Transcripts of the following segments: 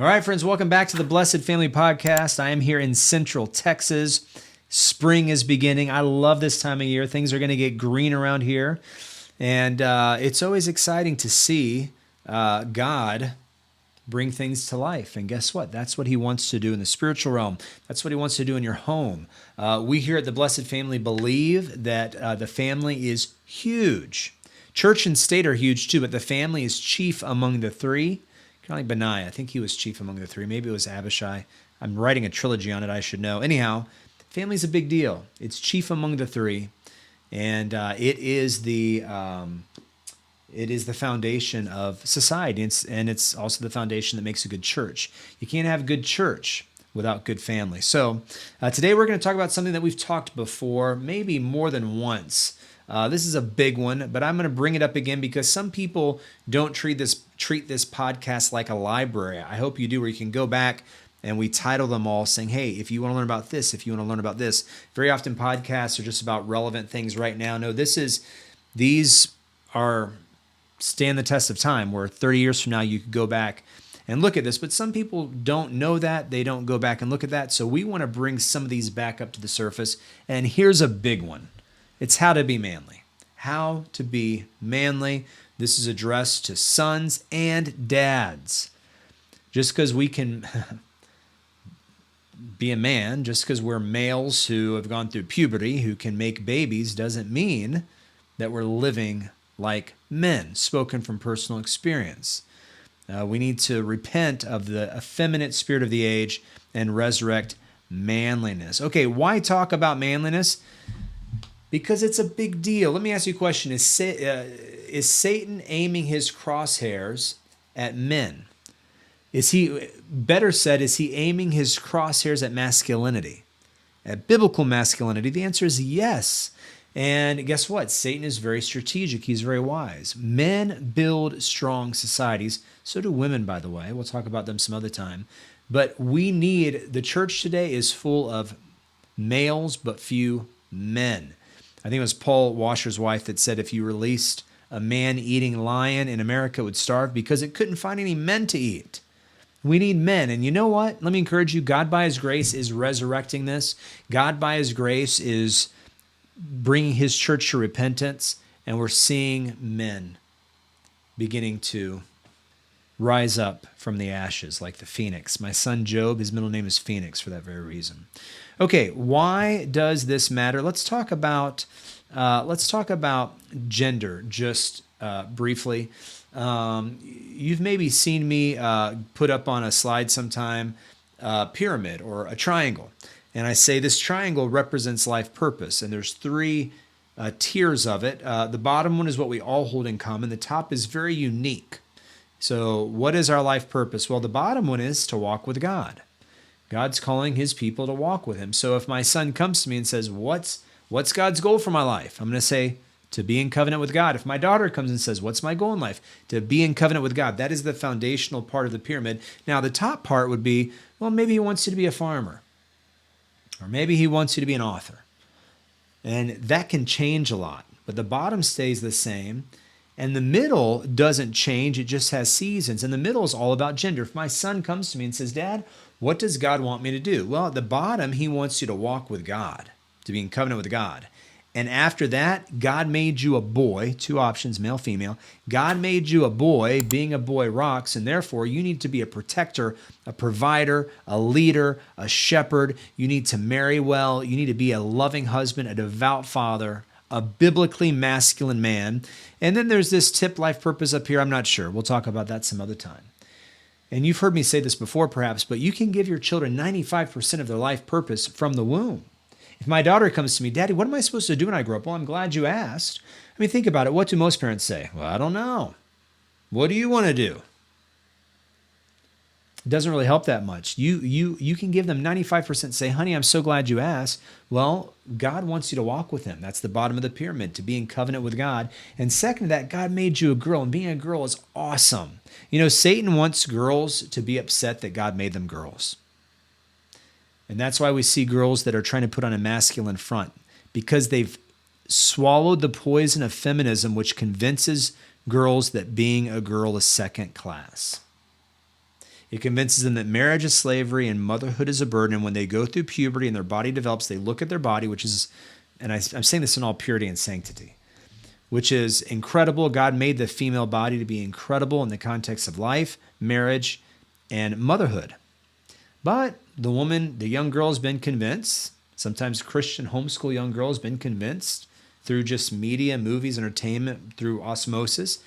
All right, friends, welcome back to the Blessed Family Podcast. I am here in Central Texas. Spring is beginning. I love this time of year. Things are going to get green around here. And it's always exciting to see God bring things to life. And guess what? That's what he wants to do in the spiritual realm. That's what he wants to do in your home. We here at the Blessed Family believe that the family is huge. Church and state are huge too, but the family is chief among the three. Kind of like Benaiah. I think he was chief among the three. Maybe it was Abishai. I'm writing a trilogy on it. I should know. Anyhow, family's a big deal. It's chief among the three, and it is the foundation of society, and it's also the foundation that makes a good church. You can't have good church without good family. So today we're going to talk about something that we've talked before, maybe more than once. This is a big one, but I'm going to bring it up again because some people don't treat this podcast like a library. I hope you do, where you can go back and we title them all saying, hey, if you want to learn about this, if you want to learn about this. Very often podcasts are just about relevant things right now. No, these are stand the test of time, where 30 years from now you could go back and look at this. But some people don't know that. They don't go back and look at that. So we want to bring some of these back up to the surface. And here's a big one. It's how to be manly. How to be manly. This is addressed to sons and dads. Just because we can be a man, just because we're males who have gone through puberty, who can make babies, doesn't mean that we're living like men, spoken from personal experience. We need to repent of the effeminate spirit of the age and resurrect manliness. Okay, why talk about manliness? Because it's a big deal. Let me ask you a question. Is Satan aiming his crosshairs at men? Is he aiming his crosshairs at masculinity, at biblical masculinity? The answer is yes. And guess what? Satan is very strategic. He's very wise. Men build strong societies. So do women, by the way. We'll talk about them some other time. But the church today is full of males, but few men. I think it was Paul Washer's wife that said if you released a man-eating lion in America, it would starve because it couldn't find any men to eat. We need men. And you know what? Let me encourage you. God, by his grace, is resurrecting this. God, by his grace, is bringing his church to repentance. And we're seeing men beginning to rise up from the ashes like the phoenix. My son Job, his middle name is Phoenix for that very reason. Okay, why does this matter? Let's talk about gender just briefly. You've maybe seen me put up on a slide sometime a pyramid or a triangle, and I say this triangle represents life purpose, and there's three tiers of it. The bottom one is what we all hold in common. The top is very unique. So what is our life purpose? Well, the bottom one is to walk with God. God's calling his people to walk with him. So if my son comes to me and says, what's God's goal for my life? I'm going to say, to be in covenant with God. If my daughter comes and says, what's my goal in life? To be in covenant with God. That is the foundational part of the pyramid. Now, the top part would be, well, maybe he wants you to be a farmer. Or maybe he wants you to be an author. And that can change a lot. But the bottom stays the same. And the middle doesn't change. It just has seasons. And the middle is all about gender. If my son comes to me and says, Dad, what does God want me to do? Well, at the bottom, he wants you to walk with God, to be in covenant with God. And after that, God made you a boy. Two options, male, female. God made you a boy. Being a boy rocks, and therefore you need to be a protector, a provider, a leader, a shepherd. You need to marry well. You need to be a loving husband, a devout father, a biblically masculine man. And then there's this tip life purpose up here. I'm not sure. We'll talk about that some other time. And you've heard me say this before perhaps, but you can give your children 95% of their life purpose from the womb. If my daughter comes to me, Daddy, what am I supposed to do when I grow up? Well, I'm glad you asked. I mean, think about it. What do most parents say? Well, I don't know. What do you want to do? It doesn't really help that much. You can give them 95%, say, honey, I'm so glad you asked. Well, God wants you to walk with him. That's the bottom of the pyramid, to be in covenant with God. And second to that, God made you a girl, and being a girl is awesome. You know, Satan wants girls to be upset that God made them girls. And that's why we see girls that are trying to put on a masculine front, because they've swallowed the poison of feminism, which convinces girls that being a girl is second class. It convinces them that marriage is slavery and motherhood is a burden. And when they go through puberty and their body develops, they look at their body, which is, and I'm saying this in all purity and sanctity, which is incredible. God made the female body to be incredible in the context of life, marriage, and motherhood. But the woman, the young girl has been convinced, sometimes Christian homeschool young girl has been convinced through just media, movies, entertainment, through osmosis,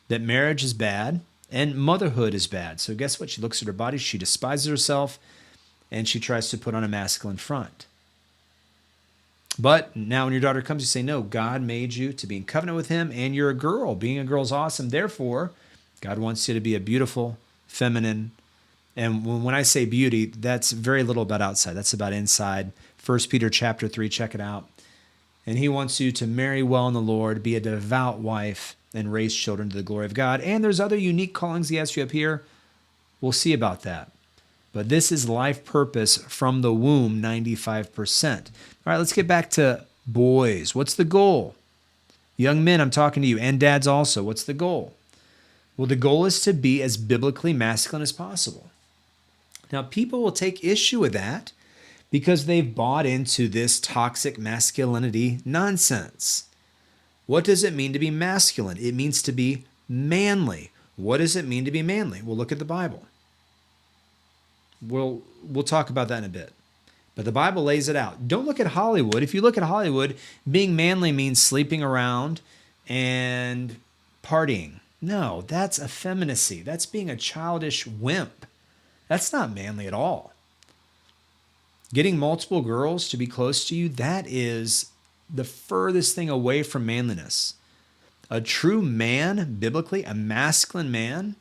that marriage is bad and motherhood is bad. So guess what? She looks at her body, she despises herself, and she tries to put on a masculine front. But now when your daughter comes, you say, no, God made you to be in covenant with him, and you're a girl. Being a girl is awesome. Therefore, God wants you to be a beautiful, feminine, and when I say beauty, that's very little about outside. That's about inside. 1 Peter chapter 3, check it out. And he wants you to marry well in the Lord, be a devout wife, and raise children to the glory of God. And there's other unique callings he has you up here. We'll see about that. But this is life purpose from the womb, 95%. All right, let's get back to boys. What's the goal? Young men, I'm talking to you, and dads also. What's the goal? Well, the goal is to be as biblically masculine as possible. Now, people will take issue with that because they've bought into this toxic masculinity nonsense. What does it mean to be masculine? It means to be manly. What does it mean to be manly? Well, look at the Bible. We'll talk about that in a bit. But the Bible lays it out. Don't look at Hollywood. If you look at Hollywood, being manly means sleeping around and partying. No, that's effeminacy. That's being a childish wimp. That's not manly at all. Getting multiple girls to be close to you, that is the furthest thing away from manliness. A true man, biblically, a masculine man,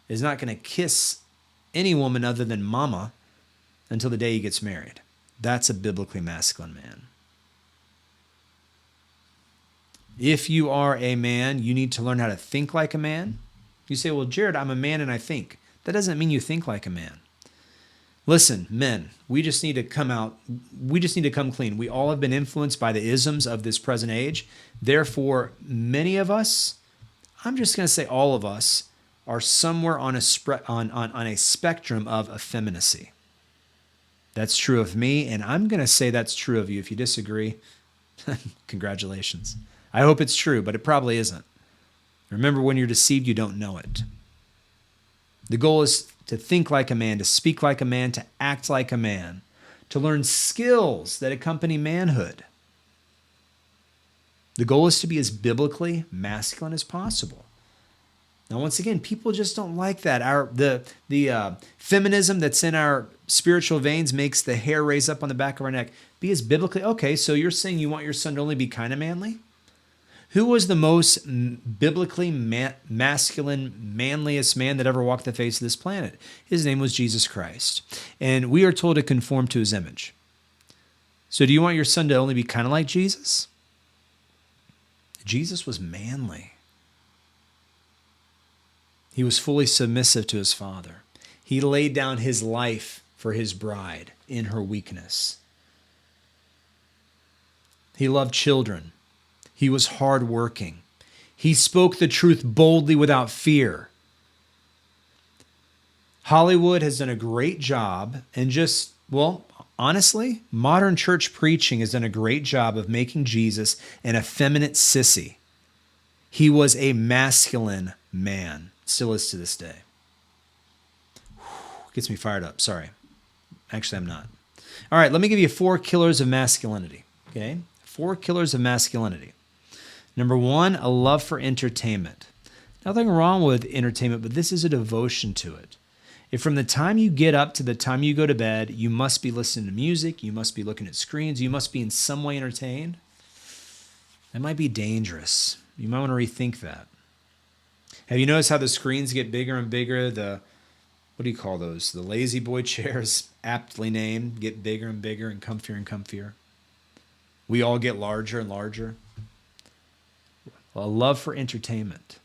is not going to kiss any woman other than mama until the day he gets married. That's a biblically masculine man. If you are a man, you need to learn how to think like a man. You say, well, Jared, I'm a man and I think. That doesn't mean you think like a man. Listen, men, we just need to come out. We just need to come clean. We all have been influenced by the isms of this present age. Therefore, many of us, I'm just going to say all of us, are somewhere on a spectrum of effeminacy. That's true of me, and I'm going to say that's true of you. If you disagree, congratulations. I hope it's true, but it probably isn't. Remember, when you're deceived, you don't know it. The goal is to think like a man, to speak like a man, to act like a man, to learn skills that accompany manhood. The goal is to be as biblically masculine as possible. Now, once again, people just don't like that. The feminism that's in our spiritual veins makes the hair raise up on the back of our neck. Be as biblically, okay, so you're saying you want your son to only be kind of manly? Who was the most biblically masculine, manliest man that ever walked the face of this planet? His name was Jesus Christ. And we are told to conform to his image. So do you want your son to only be kind of like Jesus? Jesus was manly. He was fully submissive to his Father. He laid down his life for his bride in her weakness. He loved children. He was hardworking. He spoke the truth boldly without fear. Hollywood has done a great job, and honestly, modern church preaching has done a great job of making Jesus an effeminate sissy. He was a masculine man, still is to this day. Gets me fired up, sorry. Actually, I'm not. All right, let me give you 4 killers of masculinity, okay? 4 killers of masculinity. Number 1, a love for entertainment. Nothing wrong with entertainment, but this is a devotion to it. If from the time you get up to the time you go to bed, you must be listening to music, you must be looking at screens, you must be in some way entertained, that might be dangerous. You might want to rethink that. Have you noticed how the screens get bigger and bigger? What do you call those? The lazy boy chairs, aptly named, get bigger and bigger and comfier and comfier. We all get larger and larger. A love for entertainment.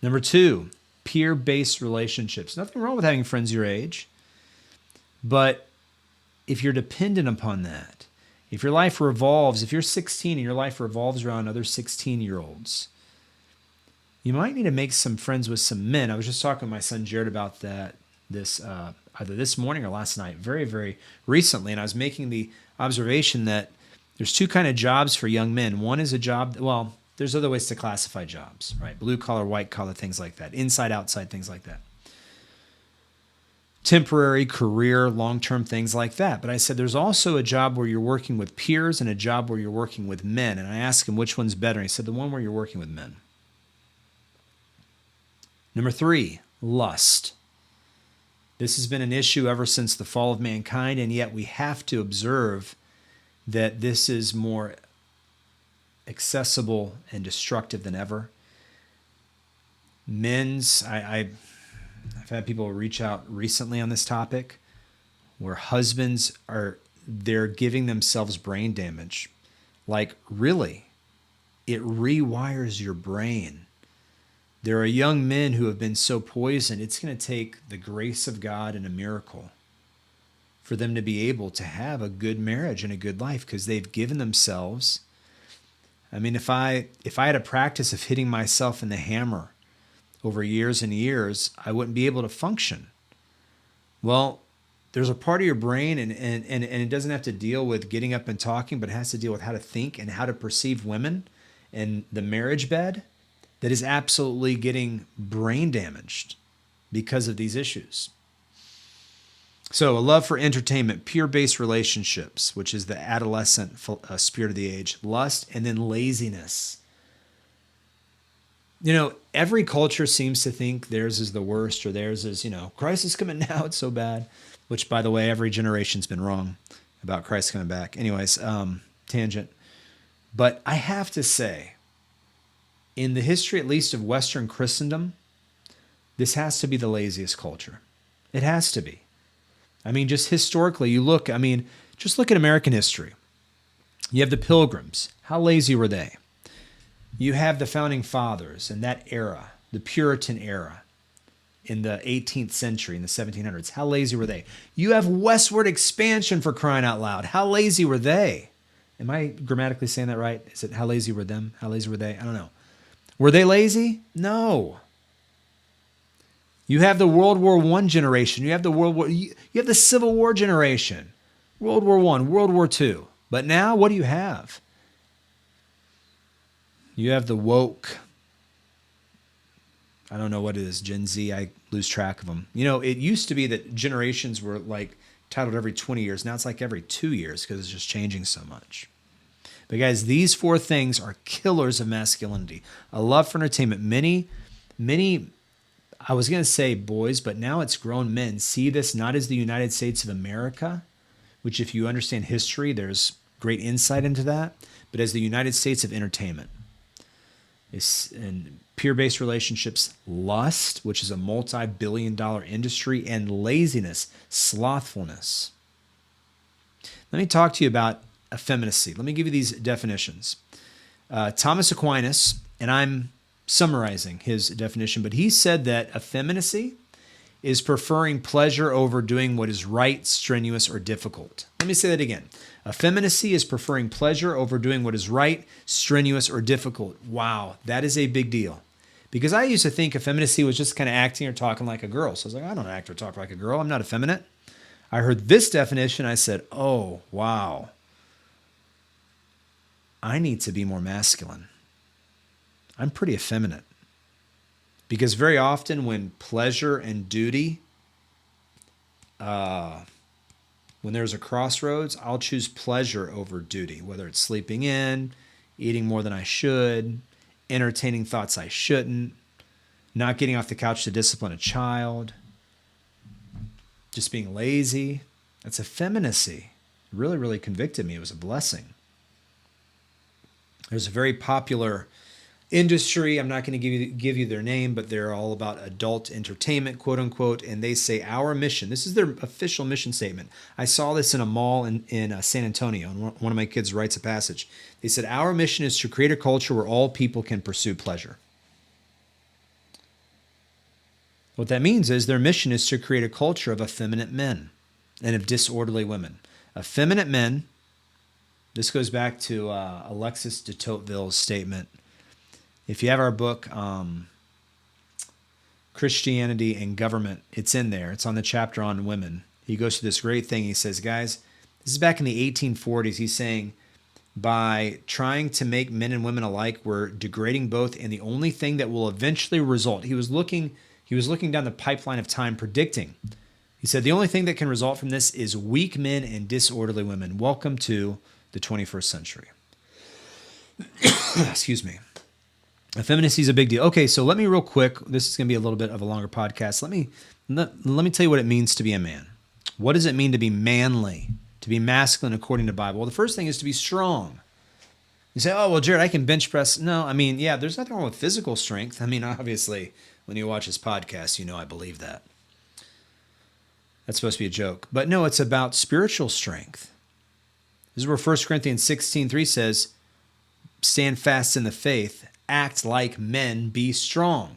Number 2, peer-based relationships. Nothing wrong with having friends your age, but if you're dependent upon that, if your life revolves, if you're 16 and your life revolves around other 16-year-olds, you might need to make some friends with some men. I was just talking with my son Jared about that either this morning or last night, very, very recently, and I was making the observation that there's two kind of jobs for young men. One is a job, well, there's other ways to classify jobs, right? Blue collar, white collar, things like that. Inside, outside, things like that. Temporary, career, long-term, things like that. But I said there's also a job where you're working with peers and a job where you're working with men. And I asked him which one's better. And he said the one where you're working with men. Number 3, lust. This has been an issue ever since the fall of mankind, and yet we have to observe that this is more accessible and destructive than ever. I've had people reach out recently on this topic where husbands they're giving themselves brain damage. Like, really, it rewires your brain. There are young men who have been so poisoned, it's going to take the grace of God and a miracle for them to be able to have a good marriage and a good life, because they've given themselves. I mean, if I had a practice of hitting myself in the hammer over years and years, I wouldn't be able to function. Well, there's a part of your brain, and it doesn't have to deal with getting up and talking, but it has to deal with how to think and how to perceive women and the marriage bed, that is absolutely getting brain damaged because of these issues. So a love for entertainment, peer-based relationships, which is the adolescent spirit of the age, lust, and then laziness. You know, every culture seems to think theirs is the worst, or theirs is, Christ is coming now, it's so bad. Which, by the way, every generation's been wrong about Christ coming back. Anyways, tangent. But I have to say, in the history, at least of Western Christendom, this has to be the laziest culture. It has to be. I mean, just historically, just look at American history. You have the Pilgrims. How lazy were they? You have the Founding Fathers and that era, the Puritan era in the 18th century, in the 1700s. How lazy were they? You have westward expansion, for crying out loud. How lazy were they? Am I grammatically saying that right? Is it how lazy were them? How lazy were they? I don't know. Were they lazy? No. You have the World War I generation. You have you have the Civil War generation. World War I, World War II. But now, what do you have? You have the woke, I don't know what it is, Gen Z, I lose track of them. It used to be that generations were like titled every 20 years. Now it's like every 2 years, because it's just changing so much. But guys, these 4 things are killers of masculinity. A love for entertainment. Many, I was going to say boys, but now it's grown men, see this not as the United States of America, which if you understand history, there's great insight into that, but as the United States of entertainment. And peer-based relationships, lust, which is a multi-billion-dollar industry, and laziness, slothfulness. Let me talk to you about effeminacy. Let me give you these definitions. Thomas Aquinas, and I'm summarizing his definition, but he said that effeminacy is preferring pleasure over doing what is right, strenuous, or difficult. Let me say that again. Effeminacy is preferring pleasure over doing what is right, strenuous, or difficult. Wow, that is a big deal. Because I used to think effeminacy was just kind of acting or talking like a girl. So I was like, I don't act or talk like a girl. I'm not effeminate. I heard this definition. I said, oh, wow. I need to be more masculine. I'm pretty effeminate. Because very often when pleasure and duty, when there's a crossroads, I'll choose pleasure over duty, whether it's sleeping in, eating more than I should, entertaining thoughts I shouldn't, not getting off the couch to discipline a child, just being lazy. That's effeminacy. It really, really convicted me. It was a blessing. There's a very popular industry. I'm not going to give you their name, but they're all about adult entertainment, quote unquote. And they say our mission. This is their official mission statement. I saw this in a mall in San Antonio, and one of my kids writes a passage. They said, our mission is to create a culture where all people can pursue pleasure. What that means is their mission is to create a culture of effeminate men and of disorderly women. Effeminate men, this goes back to Alexis de Tocqueville's statement. If you have our book, Christianity and government. It's in there. It's on the chapter on women. He goes through this great thing. He says, guys, this is back in the 1840s. He's saying, by trying to make men and women alike, we're degrading both, and the only thing that will eventually result, he was looking down the pipeline of time, predicting. He said, the only thing that can result from this is weak men and disorderly women. Welcome to the 21st century. Excuse me. Effeminacy is a big deal. Okay, so let me real quick, this is going to be a little bit of a longer podcast. Let me tell you what it means to be a man. What does it mean to be manly, to be masculine according to the Bible? Well, the first thing is to be strong. You say, oh, well, Jared, I can bench press. No, I mean, yeah, there's nothing wrong with physical strength. I mean, obviously, when you watch this podcast, you know I believe that. That's supposed to be a joke. But no, it's about spiritual strength. This is where 1 Corinthians 16:3 says, stand fast in the faith, act like men, be strong.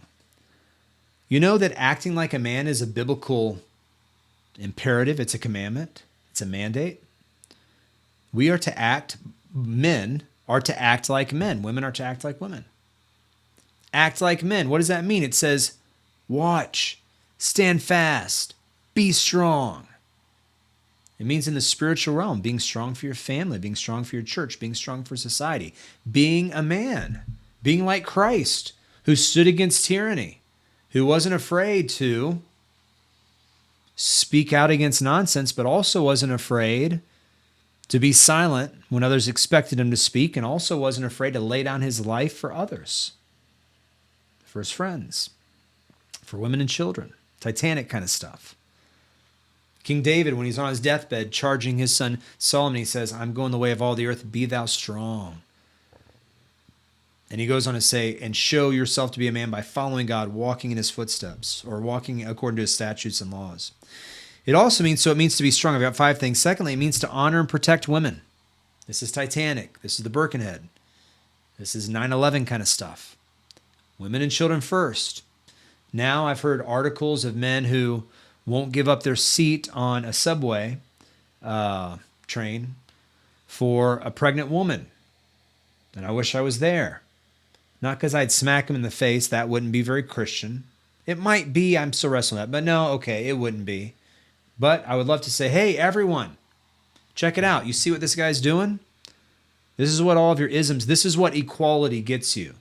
You know that acting like a man is a biblical imperative. It's a commandment. It's a mandate. We are to act, men are to act like men. Women are to act like women. Act like men. What does that mean? It says, watch, stand fast, be strong. It means in the spiritual realm, being strong for your family, being strong for your church, being strong for society, being a man, being like Christ, who stood against tyranny, who wasn't afraid to speak out against nonsense, but also wasn't afraid to be silent when others expected him to speak, and also wasn't afraid to lay down his life for others, for his friends, for women and children. Titanic kind of stuff. King David, when he's on his deathbed, charging his son Solomon, he says, I'm going the way of all the earth, be thou strong. And he goes on to say, and show yourself to be a man by following God, walking in his footsteps, or walking according to his statutes and laws. It also means, so it means to be strong. I've got 5 things. Secondly, it means to honor and protect women. This is Titanic. This is the Birkenhead. This is 9/11 kind of stuff. Women and children first. Now I've heard articles of men who won't give up their seat on a subway train for a pregnant woman. And I wish I was there. Not because I'd smack him in the face. That wouldn't be very Christian. It might be. I'm still wrestling with that. But no, okay, it wouldn't be. But I would love to say, hey, everyone, check it out. You see what this guy's doing? This is what all of your isms, this is what equality gets you.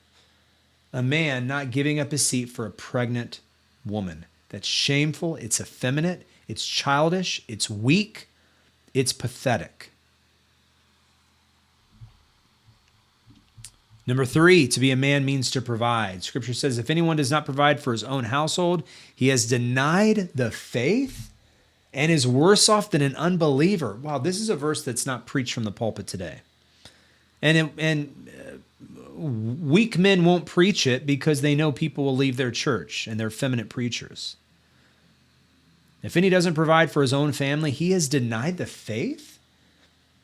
A man not giving up his seat for a pregnant woman. That's shameful. It's effeminate. It's childish. It's weak. It's pathetic. Number 3, to be a man means to provide. Scripture says, if anyone does not provide for his own household, he has denied the faith and is worse off than an unbeliever. Wow, this is a verse that's not preached from the pulpit today. And weak men won't preach it because they know people will leave their church and they're effeminate preachers. If any doesn't provide for his own family, he has denied the faith?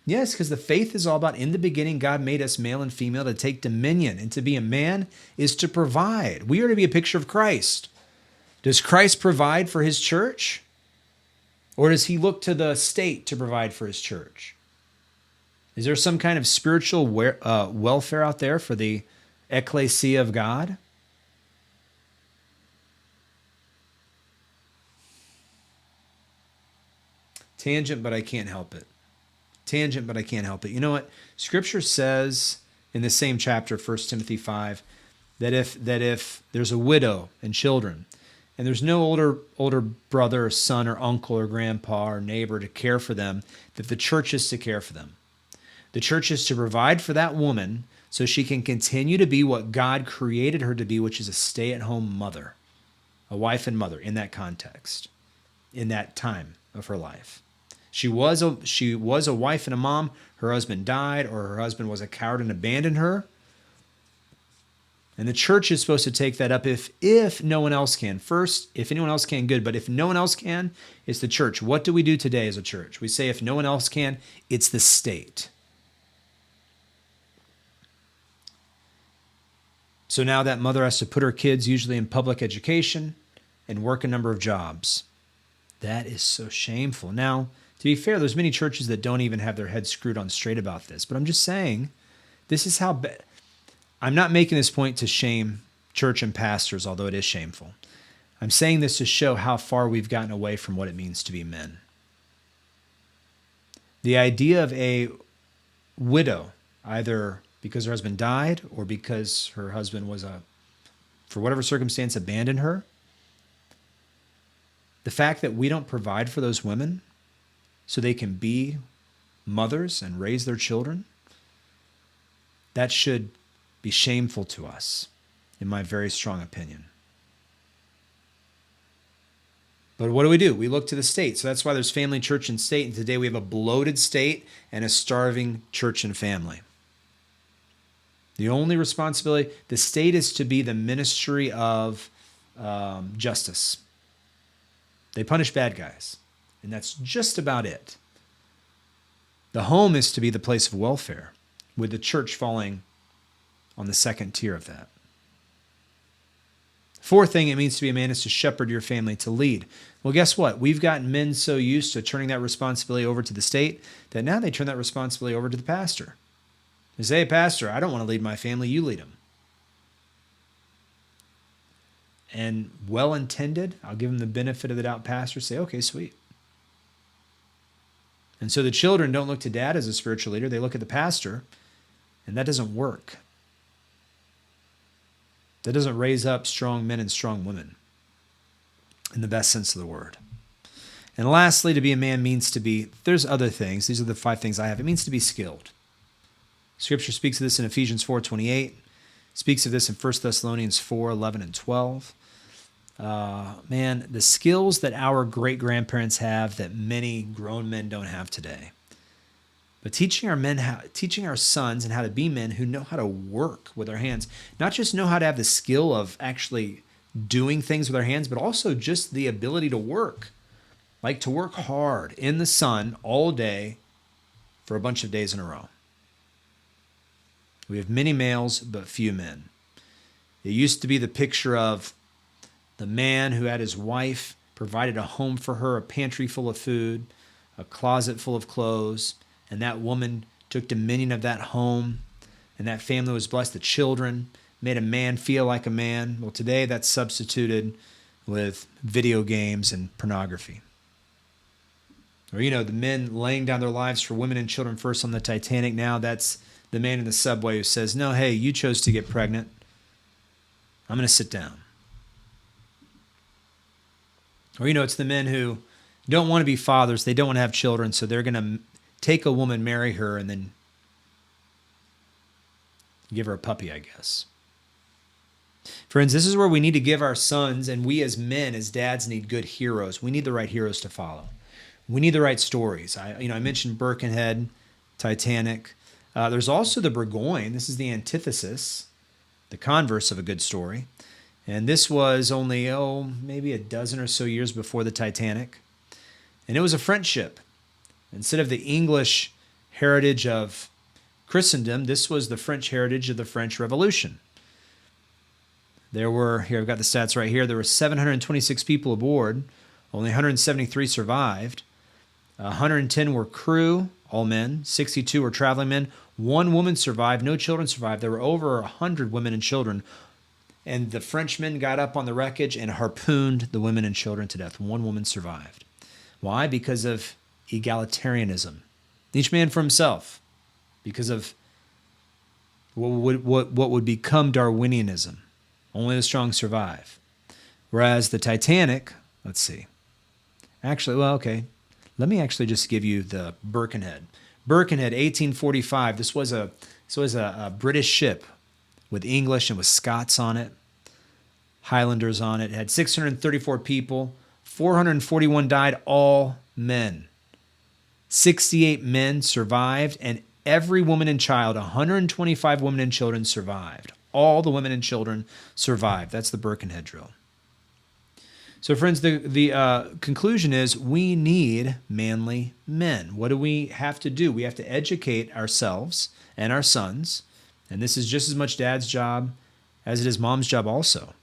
Yes, because the faith is all about, in the beginning, God made us male and female to take dominion. And to be a man is to provide. We are to be a picture of Christ. Does Christ provide for his church? Or does he look to the state to provide for his church? Is there some kind of spiritual welfare out there for the ecclesia of God? Tangent, but I can't help it. Tangent, but I can't help it. You know what? Scripture says in the same chapter, 1 Timothy 5, that if there's a widow and children, and there's no older brother or son or uncle or grandpa or neighbor to care for them, that the church is to care for them. The church is to provide for that woman so she can continue to be what God created her to be, which is a stay-at-home mother, a wife and mother in that context, in that time of her life. She was a wife and a mom. Her husband died, or her husband was a coward and abandoned her. And the church is supposed to take that up if no one else can. First, if anyone else can, good. But if no one else can, it's the church. What do we do today as a church? We say if no one else can, it's the state. So now that mother has to put her kids usually in public education and work a number of jobs. That is so shameful. Now, to be fair, there's many churches that don't even have their heads screwed on straight about this. But I'm just saying, this is how I'm not making this point to shame church and pastors, although it is shameful. I'm saying this to show how far we've gotten away from what it means to be men. The idea of a widow, either because her husband died or because her husband was, for whatever circumstance, abandoned her. The fact that we don't provide for those women so they can be mothers and raise their children, that should be shameful to us, in my very strong opinion. But what do? We look to the state. So that's why there's family, church, and state. And today we have a bloated state and a starving church and family. The only responsibility, the state is to be the ministry of justice. They punish bad guys, and that's just about it. The home is to be the place of welfare, with the church falling on the second tier of that. Fourth thing it means to be a man is to shepherd your family, to lead. Well, guess what? We've gotten men so used to turning that responsibility over to the state that now they turn that responsibility over to the pastor. They say, hey, pastor, I don't want to lead my family. You lead them. And well-intended, I'll give them the benefit of the doubt, pastor, say, okay, sweet. And so the children don't look to dad as a spiritual leader. They look at the pastor, and that doesn't work. That doesn't raise up strong men and strong women in the best sense of the word. And lastly, to be a man means to be, there's other things. These are the 5 things I have. It means to be skilled. Scripture speaks of this in Ephesians 4:28. Speaks of this in 1 Thessalonians 4:11 and 12. Man, the skills that our great-grandparents have that many grown men don't have today. But teaching our sons and how to be men who know how to work with their hands, not just know how to have the skill of actually doing things with their hands, but also just the ability to work, like to work hard in the sun all day for a bunch of days in a row. We have many males, but few men. It used to be the picture of the man who had his wife, provided a home for her, a pantry full of food, a closet full of clothes, and that woman took dominion of that home, and that family was blessed. The children made a man feel like a man. Well, today that's substituted with video games and pornography. Or, the men laying down their lives for women and children first on the Titanic. Now that's the man in the subway who says, no, hey, you chose to get pregnant. I'm going to sit down. Or, it's the men who don't want to be fathers. They don't want to have children, so they're going to take a woman, marry her, and then give her a puppy, I guess. Friends, this is where we need to give our sons, and we as men, as dads, need good heroes. We need the right heroes to follow. We need the right stories. I mentioned Birkenhead, Titanic. There's also the Burgoyne. This is the antithesis, the converse of a good story. And this was only, maybe a dozen or so years before the Titanic. And it was a French ship. Instead of the English heritage of Christendom, this was the French heritage of the French Revolution. There were, here I've got the stats right here, there were 726 people aboard, only 173 survived. 110 were crew, all men, 62 were traveling men, 1 woman survived, no children survived. There were over 100 women and children. And the Frenchmen got up on the wreckage and harpooned the women and children to death. 1 woman survived. Why? Because of egalitarianism. Each man for himself. Because of what would become Darwinianism. Only the strong survive. Whereas the Titanic, let's see. Actually, let me actually just give you the Birkenhead. Birkenhead, 1845. This was a British ship with English and with Scots on it, Highlanders on it. It had 634 people, 441 died, all men. 68 men survived, and every woman and child, 125 women and children survived. All the women and children survived. That's the Birkenhead drill. So friends, the conclusion is we need manly men. What do we have to do? We have to educate ourselves and our sons. And this is just as much dad's job as it is mom's job also.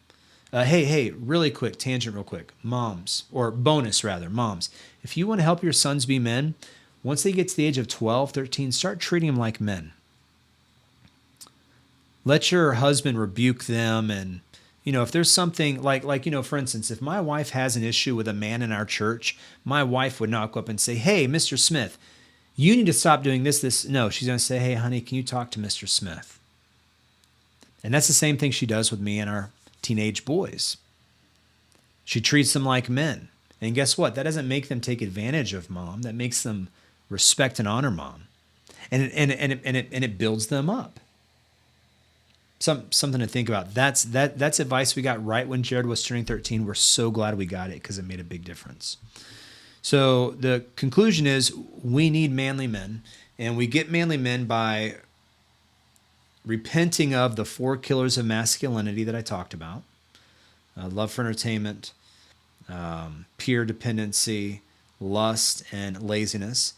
Hey, really quick, tangent real quick. Moms, or bonus rather, moms. If you want to help your sons be men, once they get to the age of 12, 13, start treating them like men. Let your husband rebuke them and If there's something like, for instance, if my wife has an issue with a man in our church, my wife would not go up and say, "Hey, Mr. Smith, you need to stop doing this." No, she's going to say, "Hey, honey, can you talk to Mr. Smith?" And that's the same thing she does with me and our teenage boys. She treats them like men. And guess what? That doesn't make them take advantage of mom. That makes them respect and honor mom. And it builds them up. Something to think about. That's advice we got right when Jared was turning 13. We're so glad we got it because it made a big difference. So the conclusion is we need manly men, and we get manly men by repenting of the 4 killers of masculinity that I talked about: love for entertainment, peer dependency, lust, and laziness.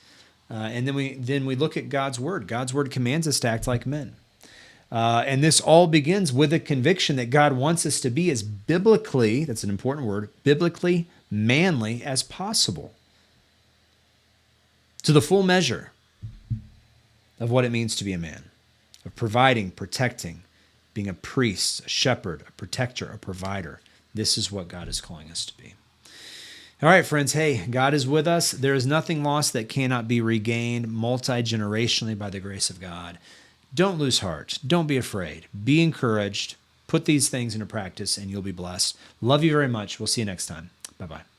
And then we look at God's word. God's word commands us to act like men. And this all begins with a conviction that God wants us to be as biblically, that's an important word, biblically manly as possible, to the full measure of what it means to be a man, of providing, protecting, being a priest, a shepherd, a protector, a provider. This is what God is calling us to be. All right, friends. Hey, God is with us. There is nothing lost that cannot be regained multi-generationally by the grace of God. Don't lose heart. Don't be afraid. Be encouraged. Put these things into practice and you'll be blessed. Love you very much. We'll see you next time. Bye-bye.